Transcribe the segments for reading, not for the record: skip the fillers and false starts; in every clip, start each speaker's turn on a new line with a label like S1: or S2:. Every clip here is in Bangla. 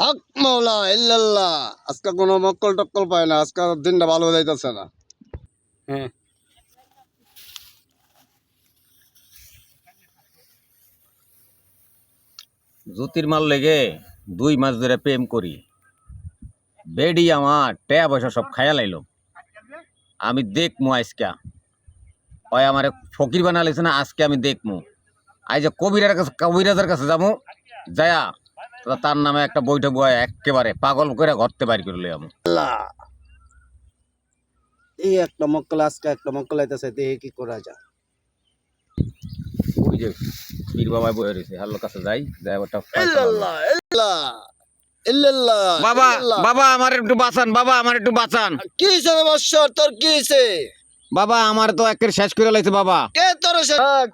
S1: হক মাওলা ইল্লাল্লাহ। আজকে কোনো মক্কল টক্কল পায় না, আজকে দিনটা ভালো যাইতেছে না। হ্যাঁ,
S2: জ্যোতির মাল লেগে 2 মাস ধরে প্রেম করি, বেডি আমার টাকা পয়সা সব খায়া লাইলো। আমি দেখমু আজকা ওই আমার ফকির বানা লাইছে না, আজকে আমি দেখমু। আই যে কবিরাজের কাছে যাবো, যায়া তার নামে একটা বৈঠক বয় একেবারে পাগল করে ঘরতে বাড়ি করলে আমি।
S1: আল্লাহ এই একটা মক্কল, আজকে একটা মক্কল আইতেছে, দেখে কি করা যায়।
S2: ওই যে পীর বাবাই বয়ে রয়েছে, হাল্লোর কাছে যাই, যাই ওটা
S1: ইল্লাল্লাহ ইল্লাল্লাহ ইল্লাল্লাহ।
S2: বাবা বাবা আমার একটু বাঁচান, বাবা আমার একটু বাঁচান।
S1: কি হইছে বৎসর, তোর কি হইছে?
S2: বাবা আমার তো একের শেষ করে লাইছে বাবা,
S1: কে তোর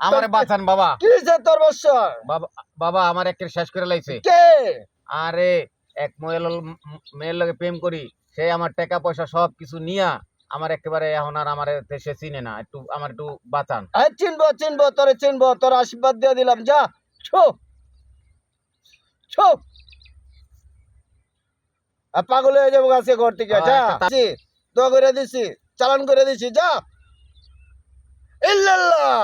S2: আমার বাঁচান বাবা।
S1: কি হইছে তোর বৎসর?
S2: বাবা বাবা আমার একের শেষ করে লাইছে।
S1: কে?
S2: আরে এক মেয়ের লগে প্রেম করি, সে আমার টাকা পয়সা সব কিছু নিয়া আমার একেবারে এখন আর আমার সে চিনে না, একটু আমার একটু বাঁচান।
S1: চিনবো চিনবো, তোরে চিনবো, তোর আশীর্বাদ দিয়ে দিলাম, যা ছো ছো। পাগল হয়ে যাবো আজকে ঘর থেকে, যা। দোয়া করে দিছি, চালান করে দিছি, যা। ইল্লাল্লাহ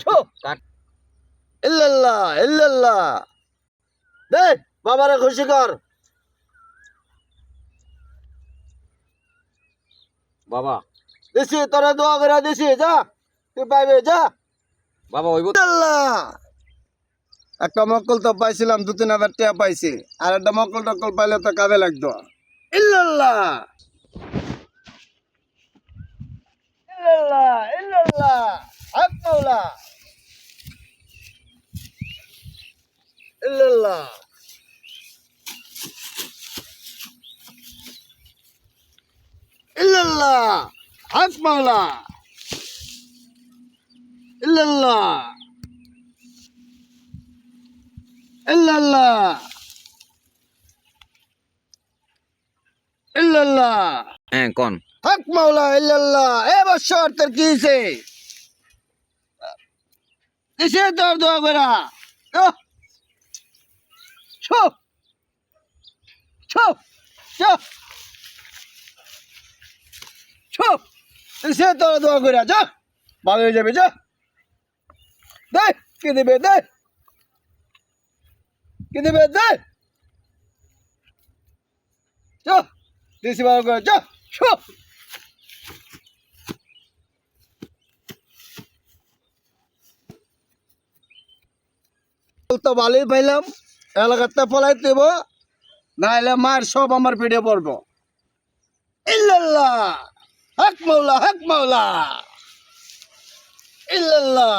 S1: ছো ইল্লাল্লাহ ইল্লাল্লাহ। দে বাবারে খুশি কর।
S2: বাবা
S1: দিছি, তোরে দোয়া করে দিছি, যা তুই পাইবে, যা।
S2: বাবা ওইব
S1: আল্লাহ একটা মক্কল তো পাইছিলাম, 2-3 হাজার টাকা পাইছি, আর একটা মক্কল টক্কল পাইলে তো কাজে লাগতো। ইল্লাল্লাহ ইল্লাল্লাহ ইল্লাল্লাহ হক মাওলা ইল্লাল্লাহ ইল্লাল্লাহ হক মাওলা ইল্লাল্লাহ ইল্লাল্লাহ ইল্লাল্লাহ।
S2: হ্যাঁ কোন
S1: হক মাওলা ইল্লাল্লাহ। এ বৎসর তোর কি হইছে? কিসে তোর দোয়া করা? ছো ছো ছো ছো, কিসে তোর দোয়া করা, যা ভালো হয়ে যাবে, যা। দে কি দিবে, দে কি দিবে, দে যা, দিছি ভালো করে, যা ছো। তো ভালোই পাইলাম, এলাকাতে পলাই দেব, না হলে মার সব আমার পিঠে পড়বো। ইল্লাল্লাহ হক মাওলা হক মাওলা ইল্লাল্লাহ।